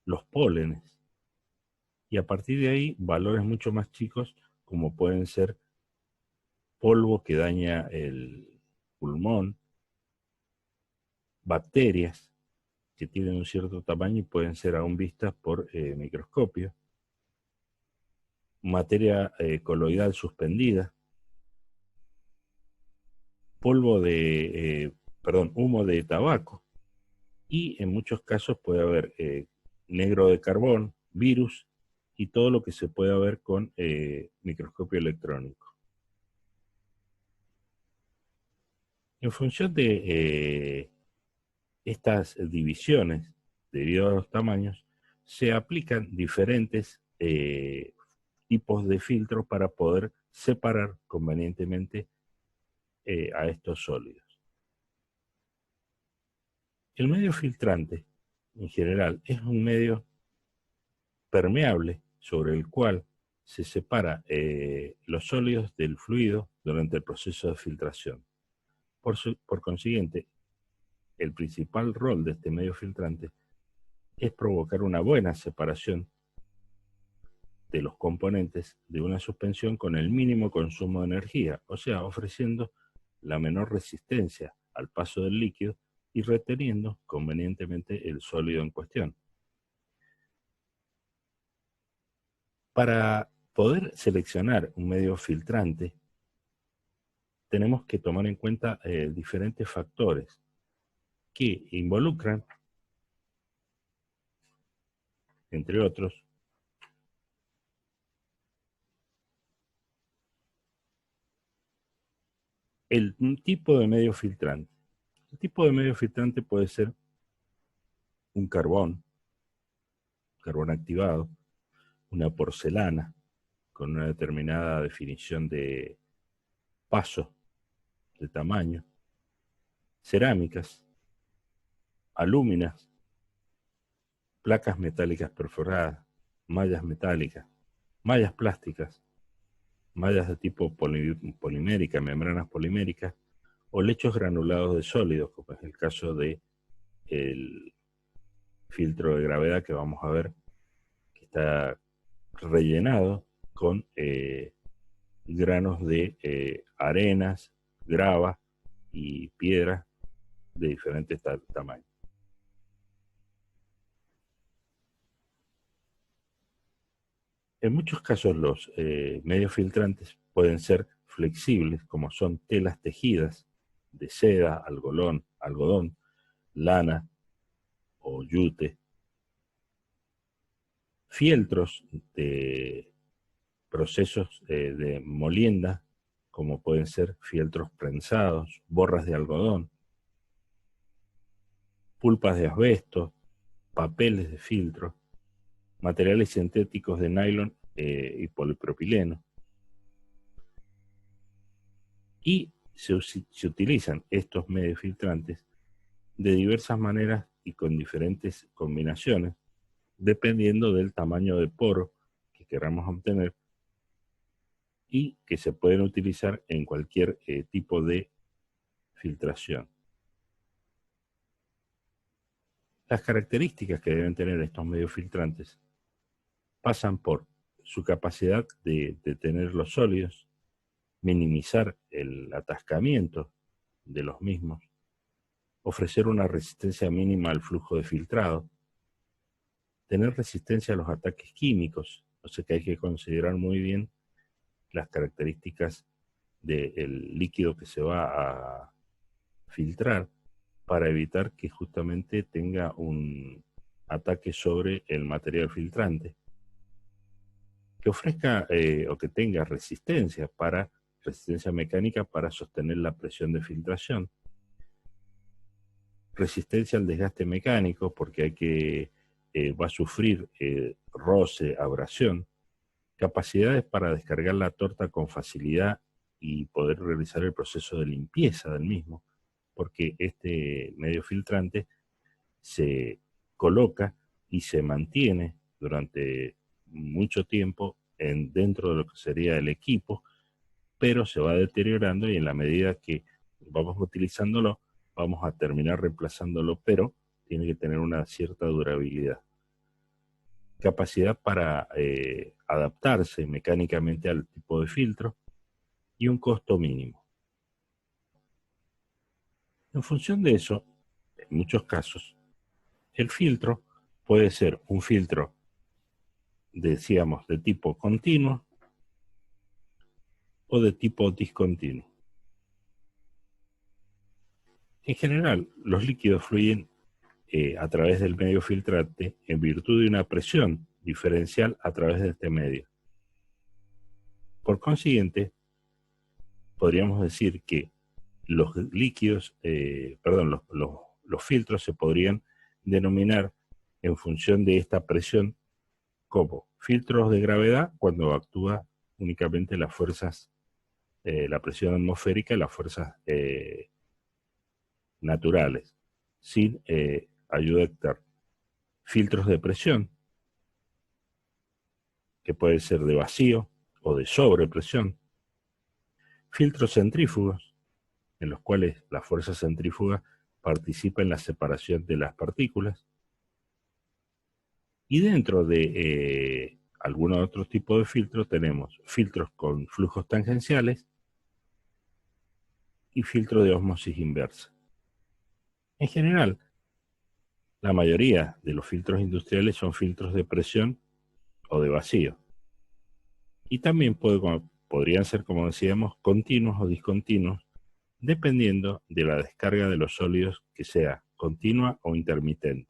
los pólenes, y a partir de ahí valores mucho más chicos como pueden ser polvo que daña el pulmón, bacterias que tienen un cierto tamaño y pueden ser aún vistas por microscopio, materia coloidal suspendida, humo de tabaco, y en muchos casos puede haber negro de carbón, virus y todo lo que se pueda ver con microscopio electrónico. En función de estas divisiones, debido a los tamaños, se aplican diferentes tipos de filtros para poder separar convenientemente a estos sólidos. El medio filtrante, en general, es un medio permeable sobre el cual se separa los sólidos del fluido durante el proceso de filtración. Por consiguiente, el principal rol de este medio filtrante es provocar una buena separación de los componentes de una suspensión con el mínimo consumo de energía, o sea, ofreciendo la menor resistencia al paso del líquido y reteniendo convenientemente el sólido en cuestión. Para poder seleccionar un medio filtrante, tenemos que tomar en cuenta diferentes factores que involucran, entre otros, el tipo de medio filtrante. El tipo de medio filtrante puede ser un carbón activado, una porcelana con una determinada definición de paso, de tamaño, cerámicas, alúminas, placas metálicas perforadas, mallas metálicas, mallas plásticas, mallas de tipo polimérica, membranas poliméricas, o lechos granulados de sólidos, como es el caso del filtro de gravedad que vamos a ver, que está rellenado con granos de arenas, grava y piedras de diferentes tamaños. En muchos casos los medios filtrantes pueden ser flexibles, como son telas tejidas de seda, algodón, lana o yute, fieltros de procesos de molienda, como pueden ser fieltros prensados, borras de algodón, pulpas de asbesto, papeles de filtro, materiales sintéticos de nylon y polipropileno. Y se utilizan estos medios filtrantes de diversas maneras y con diferentes combinaciones, dependiendo del tamaño de poro que queramos obtener y que se pueden utilizar en cualquier tipo de filtración. Las características que deben tener estos medios filtrantes pasan por su capacidad de detener los sólidos, minimizar el atascamiento de los mismos, ofrecer una resistencia mínima al flujo de filtrado, tener resistencia a los ataques químicos, o sea que hay que considerar muy bien las características del líquido que se va a filtrar para evitar que justamente tenga un ataque sobre el material filtrante, que ofrezca o que tenga resistencia mecánica para sostener la presión de filtración, resistencia al desgaste mecánico porque va a sufrir roce, abrasión, capacidades para descargar la torta con facilidad y poder realizar el proceso de limpieza del mismo, porque este medio filtrante se coloca y se mantiene durante mucho tiempo dentro de lo que sería el equipo, pero se va deteriorando y en la medida que vamos utilizándolo, vamos a terminar reemplazándolo, pero tiene que tener una cierta durabilidad. Capacidad para adaptarse mecánicamente al tipo de filtro y un costo mínimo. En función de eso, en muchos casos, el filtro puede ser un filtro, decíamos, de tipo continuo o de tipo discontinuo. En general, los líquidos fluyen a través del medio filtrante en virtud de una presión diferencial a través de este medio. Por consiguiente, podríamos decir que los líquidos, los filtros se podrían denominar en función de esta presión como filtros de gravedad cuando actúa únicamente las fuerzas, la presión atmosférica y las fuerzas naturales, sin ayuda externa. Filtros de presión, que pueden ser de vacío o de sobrepresión. Filtros centrífugos, en los cuales la fuerza centrífuga participa en la separación de las partículas. Y dentro de algunos otros tipos de filtros tenemos filtros con flujos tangenciales y filtros de ósmosis inversa. En general, la mayoría de los filtros industriales son filtros de presión o de vacío. Y también podrían ser, como decíamos, continuos o discontinuos, dependiendo de la descarga de los sólidos, que sea continua o intermitente.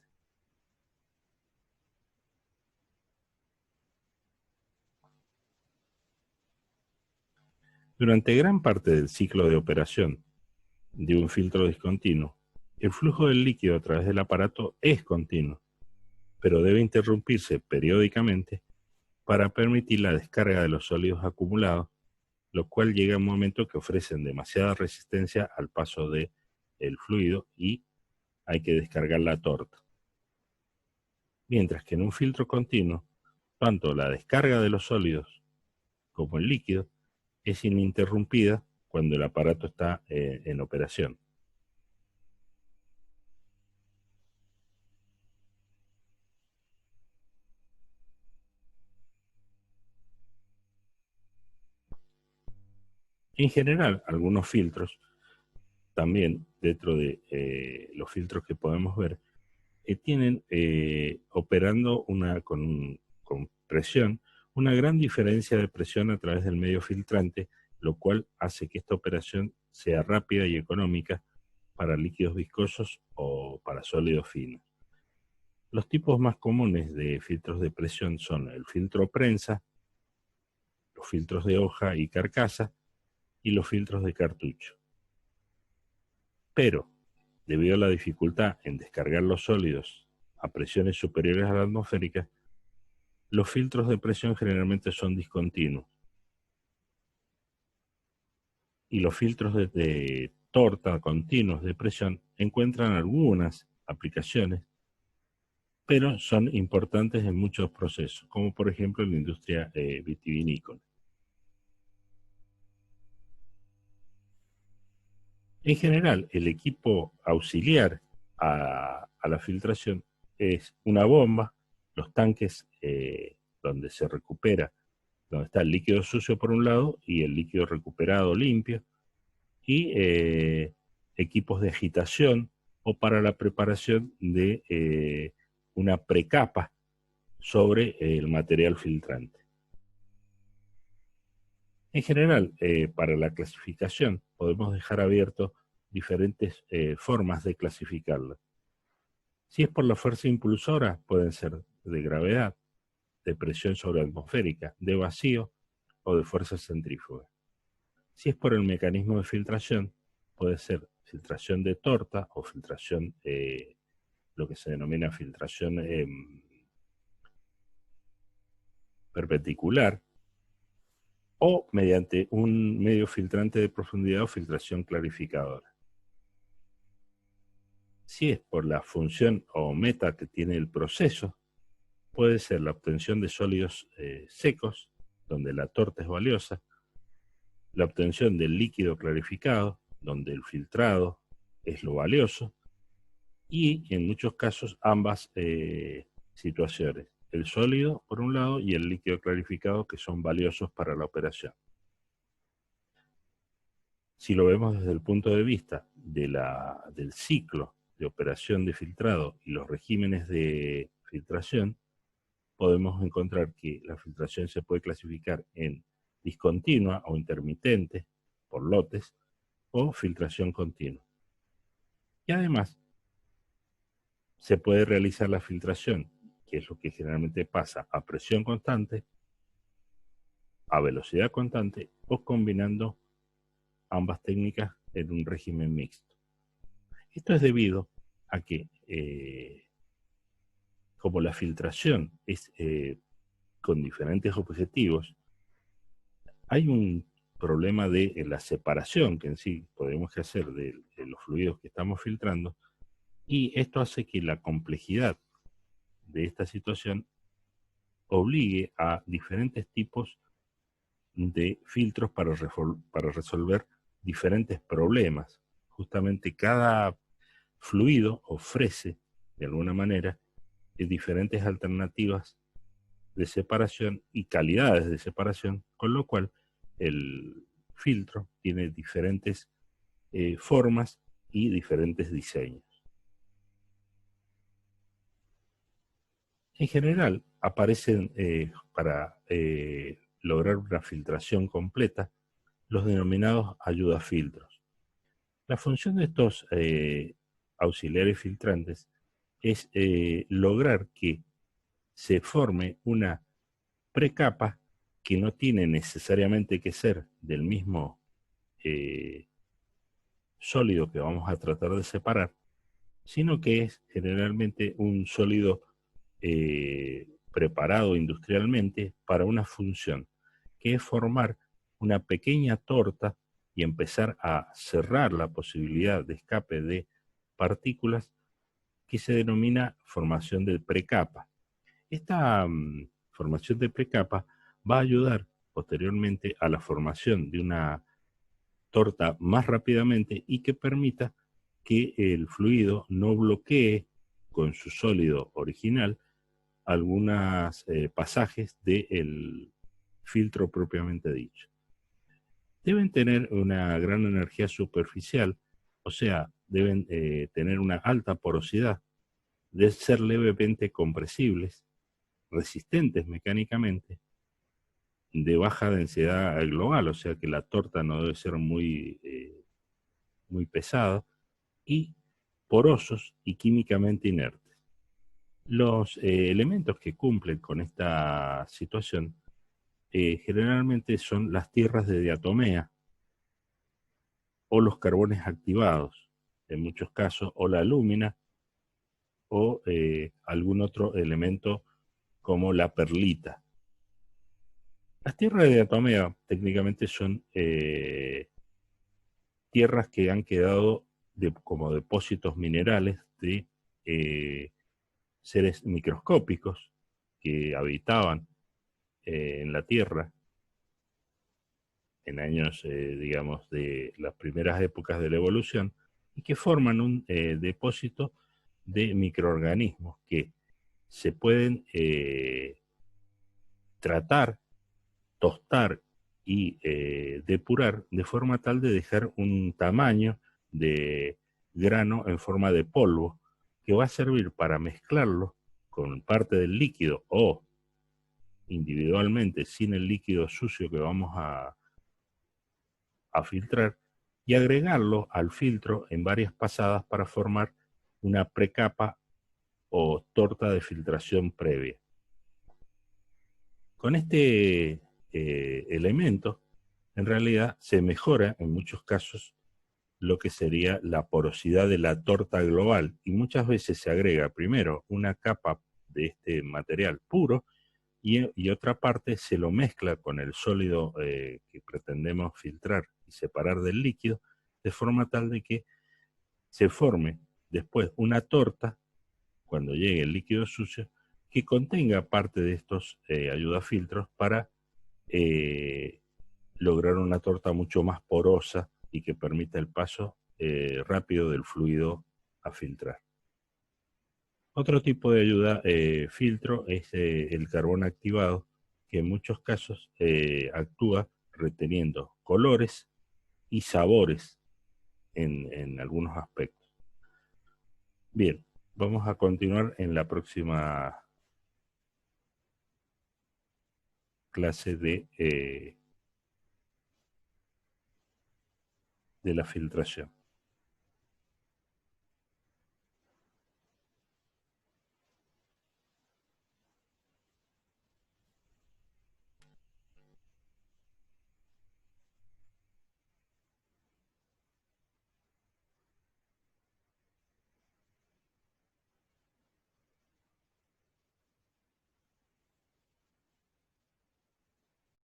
Durante gran parte del ciclo de operación de un filtro discontinuo, el flujo del líquido a través del aparato es continuo, pero debe interrumpirse periódicamente para permitir la descarga de los sólidos acumulados, lo cual llega a un momento que ofrecen demasiada resistencia al paso del fluido y hay que descargar la torta. Mientras que en un filtro continuo, tanto la descarga de los sólidos como el líquido es ininterrumpida cuando el aparato está en operación. En general, algunos filtros, también dentro de los filtros que podemos ver, tienen operando con presión una gran diferencia de presión a través del medio filtrante, lo cual hace que esta operación sea rápida y económica para líquidos viscosos o para sólidos finos. Los tipos más comunes de filtros de presión son el filtro prensa, los filtros de hoja y carcasa y los filtros de cartucho. Pero, debido a la dificultad en descargar los sólidos a presiones superiores a la atmosférica, los filtros de presión generalmente son discontinuos. Y los filtros de torta continuos de presión encuentran algunas aplicaciones, pero son importantes en muchos procesos, como por ejemplo en la industria vitivinícola. En general, el equipo auxiliar a la filtración es una bomba, los tanques donde se recupera, donde está el líquido sucio por un lado y el líquido recuperado limpio, y equipos de agitación o para la preparación de una precapa sobre el material filtrante. En general, para la clasificación podemos dejar abierto diferentes formas de clasificarla. Si es por la fuerza impulsora, pueden ser de gravedad, de presión sobreatmosférica, de vacío o de fuerza centrífuga. Si es por el mecanismo de filtración, puede ser filtración de torta o filtración, lo que se denomina filtración perpendicular, o mediante un medio filtrante de profundidad o filtración clarificadora. Si es por la función o meta que tiene el proceso, puede ser la obtención de sólidos secos, donde la torta es valiosa, la obtención del líquido clarificado, donde el filtrado es lo valioso, y en muchos casos ambas situaciones, el sólido por un lado y el líquido clarificado, que son valiosos para la operación. Si lo vemos desde el punto de vista del ciclo de operación de filtrado y los regímenes de filtración, podemos encontrar que la filtración se puede clasificar en discontinua o intermitente, por lotes, o filtración continua. Y además, se puede realizar la filtración, que es lo que generalmente pasa, a presión constante, a velocidad constante, o combinando ambas técnicas en un régimen mixto. Esto es debido a que, como la filtración es con diferentes objetivos, hay un problema de la separación que en sí podemos hacer de los fluidos que estamos filtrando, y esto hace que la complejidad de esta situación obligue a diferentes tipos de filtros para resolver diferentes problemas. Justamente cada fluido ofrece, de alguna manera, diferentes alternativas de separación y calidades de separación, con lo cual el filtro tiene diferentes formas y diferentes diseños. En general, aparecen para lograr una filtración completa los denominados ayudafiltros. La función de estos auxiliares filtrantes es lograr que se forme una precapa que no tiene necesariamente que ser del mismo sólido que vamos a tratar de separar, sino que es generalmente un sólido preparado industrialmente para una función, que es formar una pequeña torta y empezar a cerrar la posibilidad de escape de partículas, que se denomina formación de precapa. Esta formación de precapa va a ayudar posteriormente a la formación de una torta más rápidamente y que permita que el fluido no bloquee con su sólido original algunos pasajes del filtro propiamente dicho. Deben tener una gran energía superficial, o sea, deben tener una alta porosidad, de ser levemente compresibles, resistentes mecánicamente de baja densidad global, o sea que la torta no debe ser muy pesada, y porosos y químicamente inertes. Los elementos que cumplen con esta situación generalmente son las tierras de diatomea o los carbones activados, en muchos casos, o la alúmina o algún otro elemento como la perlita. Las tierras de diatomea técnicamente son tierras que han quedado como depósitos minerales de seres microscópicos que habitaban en la Tierra en años, digamos, de las primeras épocas de la evolución, y que forman un depósito de microorganismos que se pueden tratar, tostar y depurar de forma tal de dejar un tamaño de grano en forma de polvo que va a servir para mezclarlo con parte del líquido o individualmente sin el líquido sucio que vamos a filtrar y agregarlo al filtro en varias pasadas para formar una precapa o torta de filtración previa. Con este elemento, en realidad se mejora en muchos casos lo que sería la porosidad de la torta global, y muchas veces se agrega primero una capa de este material puro y otra parte se lo mezcla con el sólido que pretendemos filtrar y separar del líquido, de forma tal de que se forme después una torta, cuando llegue el líquido sucio, que contenga parte de estos ayudafiltros para lograr una torta mucho más porosa y que permita el paso rápido del fluido a filtrar. Otro tipo de ayuda filtro es el carbón activado, que en muchos casos actúa reteniendo colores y sabores en algunos aspectos. Bien, vamos a continuar en la próxima clase de la filtración.